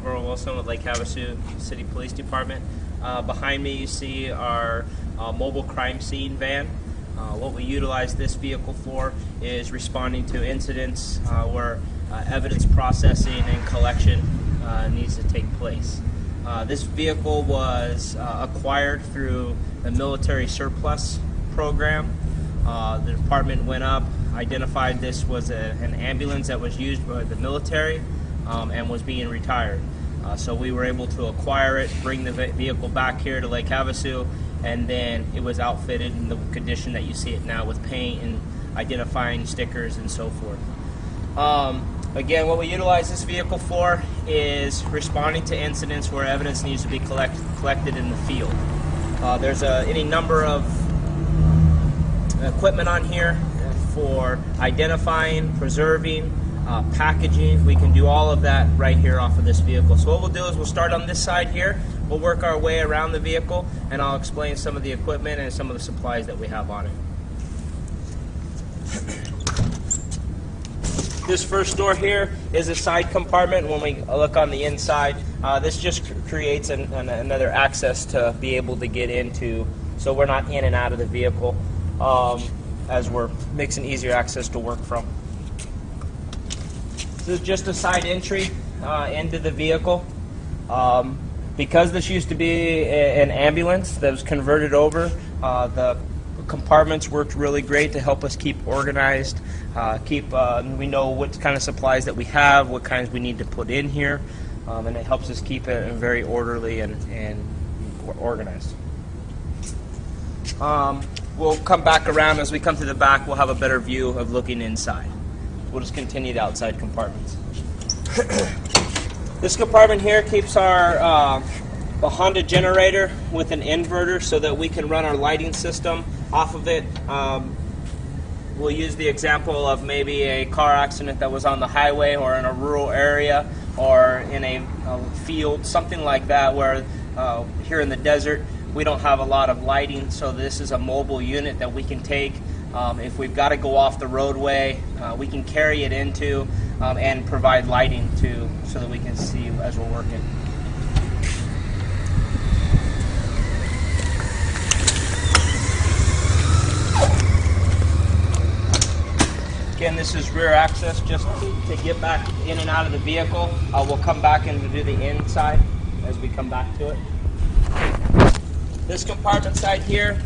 Detective Earl Wilson with Lake Havasu City Police Department. Behind me you see our mobile crime scene van. What we utilize this vehicle for is responding to incidents where evidence processing and collection needs to take place. This vehicle was acquired through the military surplus program. The department went up, identified this was an ambulance that was used by the military and was being retired. So we were able to acquire it, bring the vehicle back here to Lake Havasu, and then it was outfitted in the condition that you see it now, with paint and identifying stickers and so forth. Again, what we utilize this vehicle for is responding to incidents where evidence needs to be collected in the field. There's any number of equipment on here for identifying, preserving, packaging. We can do all of that right here off of this vehicle. So what we'll do is we'll start on this side here. We'll work our way around the vehicle, and I'll explain some of the equipment and some of the supplies that we have on it. This first door here is a side compartment. When we look on the inside, this just creates another access to be able to get into, so we're not in and out of the vehicle, as we're mixing easier access to work from. This is just a side entry into the vehicle. Because this used to be an ambulance that was converted over, the compartments worked really great to help us keep organized, we know what kind of supplies that we have, what kinds we need to put in here, and it helps us keep it very orderly and organized. We'll come back around. As we come to the back, we'll have a better view of looking inside. We'll just continue the outside compartments. This compartment here keeps our a Honda generator with an inverter so that we can run our lighting system off of it. We'll use the example of maybe a car accident that was on the highway or in a rural area or in a field, something like that, where here in the desert we don't have a lot of lighting, so this is a mobile unit that we can take. If we've got to go off the roadway, we can carry it into and provide lighting so that we can see as we're working. Again, this is rear access just to get back in and out of the vehicle. We'll come back and do the inside as we come back to it. This compartment side here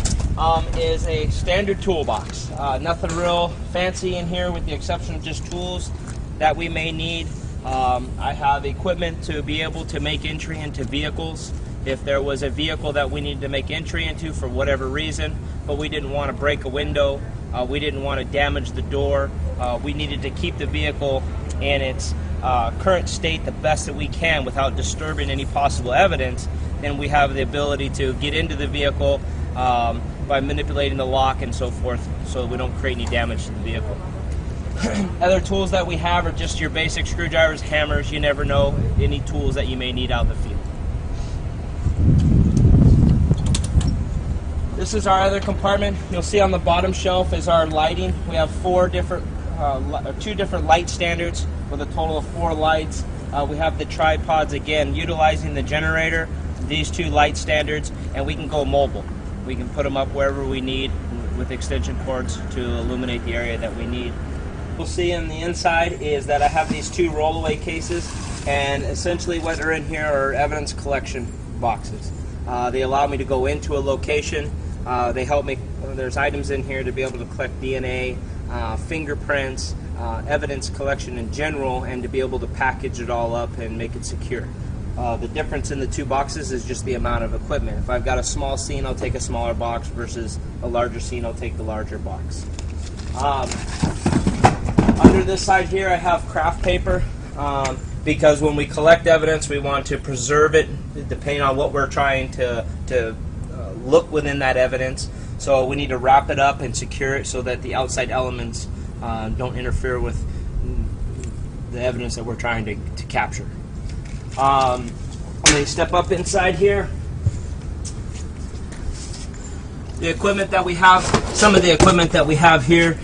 is a standard toolbox. Nothing real fancy in here with the exception of just tools that we may need. I have equipment to be able to make entry into vehicles. If there was a vehicle that we needed to make entry into for whatever reason, but we didn't want to break a window, we didn't want to damage the door, we needed to keep the vehicle in its current state the best that we can without disturbing any possible evidence, then we have the ability to get into the vehicle by manipulating the lock and so forth, so we don't create any damage to the vehicle. Other tools that we have are just your basic screwdrivers, hammers. You never know any tools that you may need out in the field. This is our other compartment. You'll see on the bottom shelf is our lighting. We have two different light standards with a total of 4 lights. We have the tripods, again, utilizing the generator, these 2 light standards, and we can go mobile. We can put them up wherever we need with extension cords to illuminate the area that we need. We'll see on the inside is that I have these 2 rollaway cases, and essentially what are in here are evidence collection boxes. They allow me to go into a location. They help me, there's items in here to be able to collect DNA, fingerprints, evidence collection in general, and to be able to package it all up and make it secure. The difference in the 2 boxes is just the amount of equipment. If I've got a small scene, I'll take a smaller box, versus a larger scene, I'll take the larger box. Under this side here, I have craft paper, because when we collect evidence, we want to preserve it depending on what we're trying to look within that evidence. So we need to wrap it up and secure it so that the outside elements don't interfere with the evidence that we're trying to capture. I'm going to step up inside here. The equipment that we have, some of the equipment that we have here,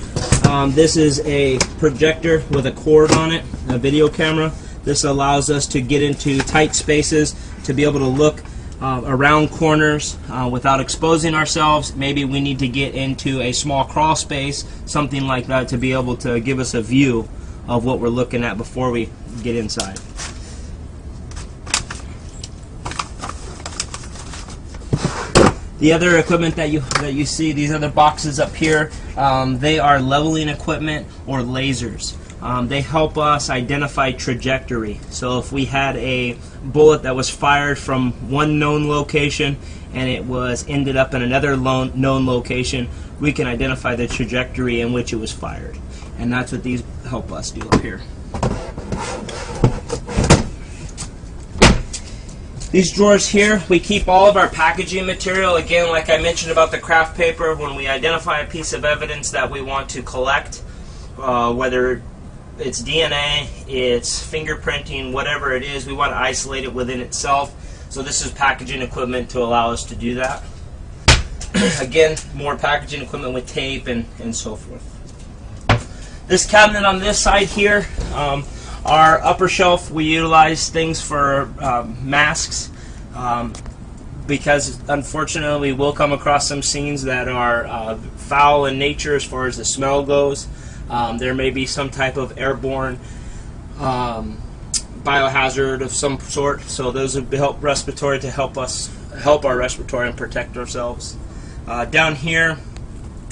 this is a projector with a cord on it, a video camera. This allows us to get into tight spaces, to be able to look around corners without exposing ourselves. Maybe we need to get into a small crawl space, something like that, to be able to give us a view of what we're looking at before we get inside. The other equipment that you see, these other boxes up here, they are leveling equipment or lasers. They help us identify trajectory. So if we had a bullet that was fired from one known location and it ended up in another known location, we can identify the trajectory in which it was fired. And that's what these help us do up here. These drawers here, we keep all of our packaging material. Again, like I mentioned about the craft paper, when we identify a piece of evidence that we want to collect, whether it's DNA, it's fingerprinting, whatever it is, we want to isolate it within itself. So this is packaging equipment to allow us to do that. Again, more packaging equipment with tape and so forth. This cabinet on this side here, our upper shelf, we utilize things for masks because unfortunately we'll come across some scenes that are foul in nature as far as the smell goes. There may be some type of airborne biohazard of some sort, so those would help respiratory to help our respiratory and protect ourselves. Down here,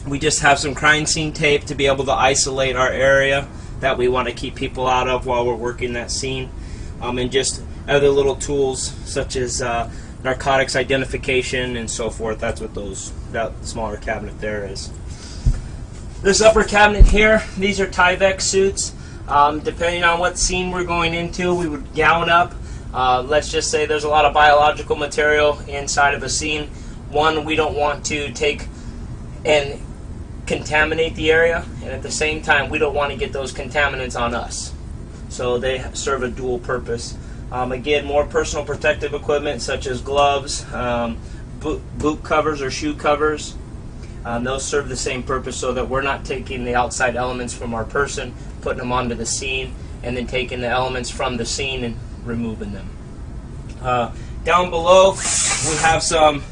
we just have some crime scene tape to be able to isolate our area that we want to keep people out of while we're working that scene, and just other little tools such as narcotics identification and so forth. That's what that smaller cabinet there is. This upper cabinet here, these are Tyvek suits. Depending on what scene we're going into, we would gown up. Let's just say there's a lot of biological material inside of a scene. One, we don't want to take and contaminate the area, and at the same time we don't want to get those contaminants on us. So they serve a dual purpose. Again, more personal protective equipment such as gloves, boot covers or shoe covers. Those serve the same purpose, so that we're not taking the outside elements from our person, putting them onto the scene, and then taking the elements from the scene and removing them. Down below we have some,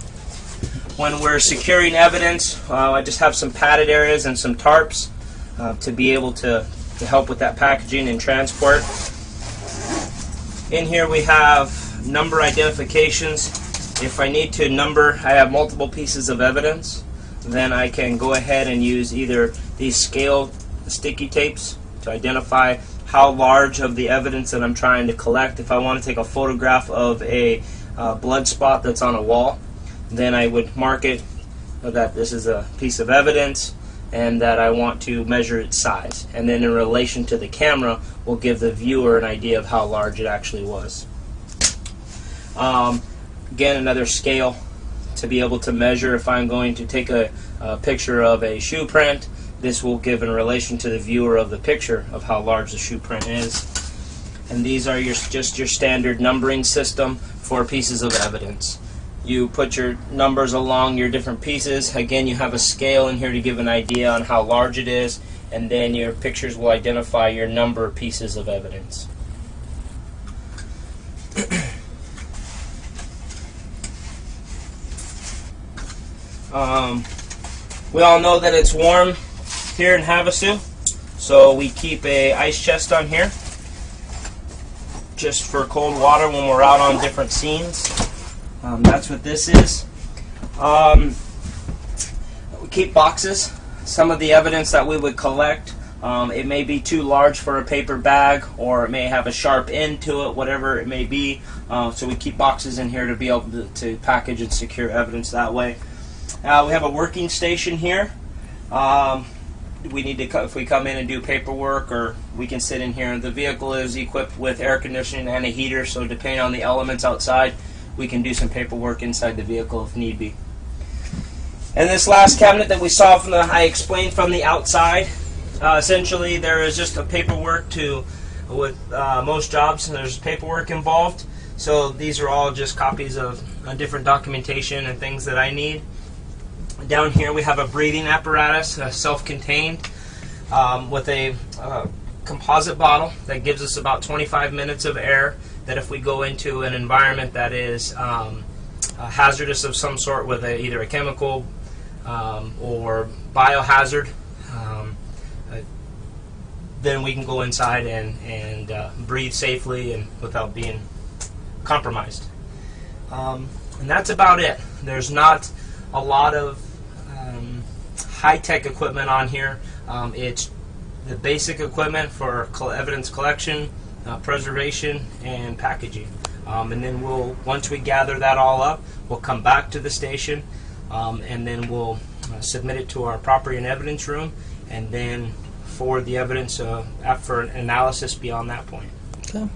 when we're securing evidence, I just have some padded areas and some tarps to be able to help with that packaging and transport. In here we have number identifications. If I need to number, I have multiple pieces of evidence, then I can go ahead and use either these scale sticky tapes to identify how large of the evidence that I'm trying to collect. If I want to take a photograph of a blood spot that's on a wall, then I would mark it that this is a piece of evidence and that I want to measure its size. And then in relation to the camera, will give the viewer an idea of how large it actually was. Again, another scale to be able to measure. If I'm going to take a picture of a shoe print, this will give in relation to the viewer of the picture of how large the shoe print is. And these are just your standard numbering system for pieces of evidence. You put your numbers along your different pieces. Again, you have a scale in here to give an idea on how large it is, and then your pictures will identify your number of pieces of evidence. We all know that it's warm here in Havasu, so we keep a ice chest on here just for cold water when we're out on different scenes. That's what this is. We keep boxes. Some of the evidence that we would collect, it may be too large for a paper bag, or it may have a sharp end to it, whatever it may be. So we keep boxes in here to be able to package and secure evidence that way. We have a working station here. We need to, if we come in and do paperwork, or we can sit in here. The vehicle is equipped with air conditioning and a heater, so depending on the elements outside, we can do some paperwork inside the vehicle if need be. And this last cabinet that we saw I explained from the outside, essentially there is just a paperwork with most jobs, there's paperwork involved. So these are all just copies of different documentation and things that I need. Down here we have a breathing apparatus, self-contained, with a composite bottle that gives us about 25 minutes of air, that if we go into an environment that is hazardous of some sort with either a chemical or biohazard, then we can go inside and breathe safely and without being compromised. And that's about it. There's not a lot of high-tech equipment on here. It's the basic equipment for evidence collection, preservation, and packaging. And then once we gather that all up, we'll come back to the station, and then we'll submit it to our property and evidence room, and then forward the evidence for analysis beyond that point. Okay.